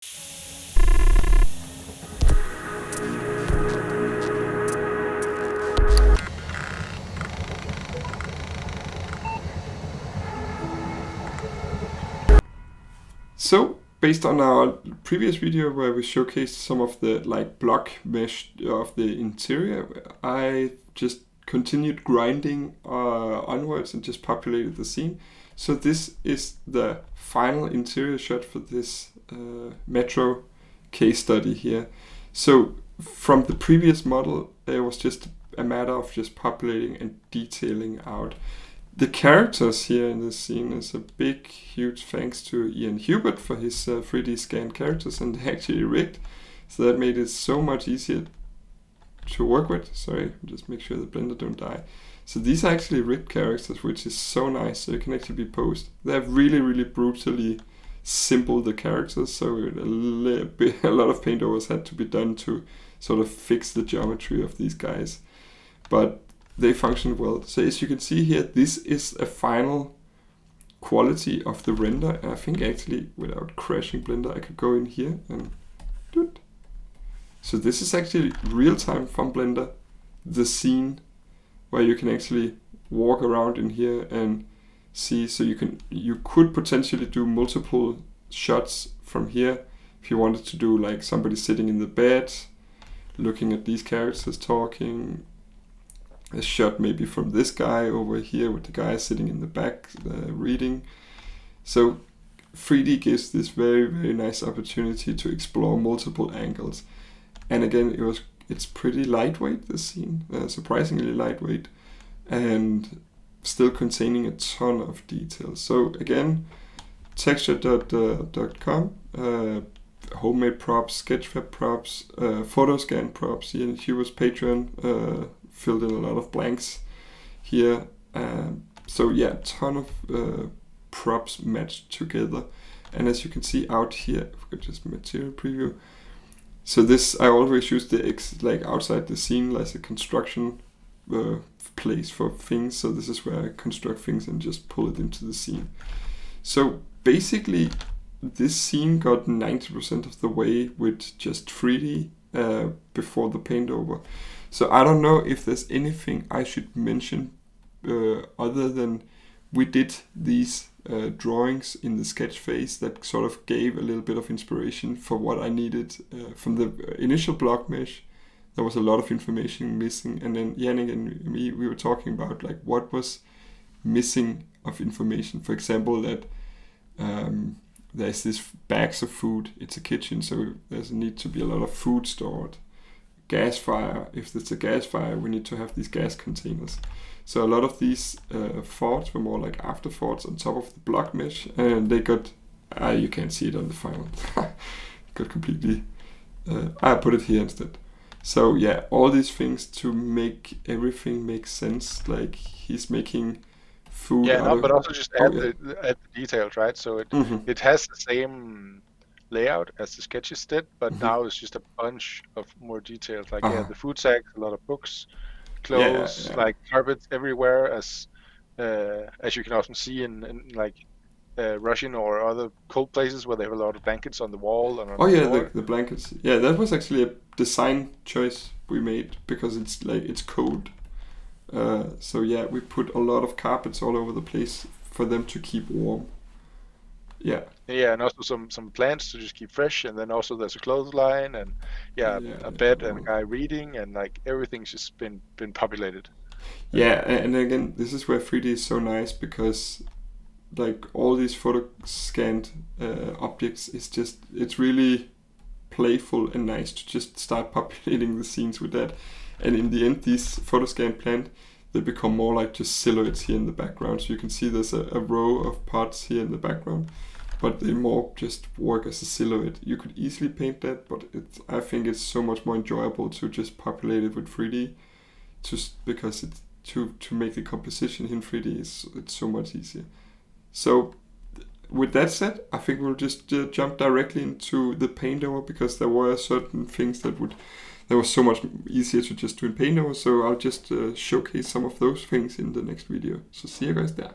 So, based on our previous video where we showcased some of the block mesh of the interior, I just continued grinding onwards and just populated the scene. So this is the final interior shot for this metro case study here. So from the previous model, it was just a matter of just populating and detailing out. The characters here in this scene is a big, huge thanks to Ian Hubert for his 3D scanned characters, and they actually rigged, so that made it so much easier to work with. Sorry, just make sure the blender don't die. So these are actually rigged characters, which is so nice, so you can actually be posed. They have really, really brutally simple the characters, so a lot of paint overs had to be done to sort of fix the geometry of these guys. But they function well. So as you can see here, this is a final quality of the render. And I think actually without crashing Blender, I could go in here and do it. So this is actually real time from Blender, the scene where you can actually walk around in here and see. So you could potentially do multiple shots from here if you wanted to do like somebody sitting in the bed, looking at these characters talking. A shot maybe from this guy over here with the guy sitting in the back reading. So 3D gives this very, very nice opportunity to explore multiple angles. And again, it's pretty lightweight, this scene, surprisingly lightweight, and still containing a ton of details. So again, texture.com, homemade props, sketchfab props, photo scan props. Ian Hubert's Patreon filled in a lot of blanks here. So yeah, a ton of props matched together. And as you can see out here, if we could just material preview. So this, I always use the outside the scene as a construction place for things. So this is where I construct things and just pull it into the scene. So basically, this scene got 90% of the way with just 3D before the paint over. So I don't know if there's anything I should mention other than we did these drawings in the sketch phase that sort of gave a little bit of inspiration for what I needed from the initial block mesh. There was a lot of information missing, and then Yannick and me, we were talking about like what was missing of information. For example, that there's this bags of food. It's a kitchen, so there's a need to be a lot of food stored. Gas fire, if it's a gas fire, we need to have these gas containers. So a lot of these thoughts were more like afterthoughts on top of the block mesh, and they got, you can't see it on the final, got completely, I put it here instead. So yeah, all these things to make everything make sense, like he's making food. Yeah, no, but also just add the details, right? So it has the same layout as the sketches did, but now it's just a bunch of more details. Like the food sacks, a lot of books, clothes, like carpets everywhere, as you can often see in like Russian or other cold places where they have a lot of blankets on the wall. And on the blankets. Yeah, that was actually a design choice we made because it's cold. So yeah, we put a lot of carpets all over the place for them to keep warm. Yeah. Yeah, and also some plants to just keep fresh, and then also there's a clothesline and a bed and a guy reading, and like everything's just been populated. Yeah, and again, this is where 3D is so nice because like all these photo scanned objects it's really playful and nice to just start populating the scenes with that. And in the end, these photo scan plant, they become more like just silhouettes here in the background. So you can see there's a row of parts here in the background, but they more just work as a silhouette. You could easily paint that, but I think it's so much more enjoyable to just populate it with 3D, just because it's to make the composition in 3D it's so much easier. So with that said, I think we'll just jump directly into the paint over, because there were certain things that was so much easier to just do in paint over. So I'll just showcase some of those things in the next video. So see you guys there.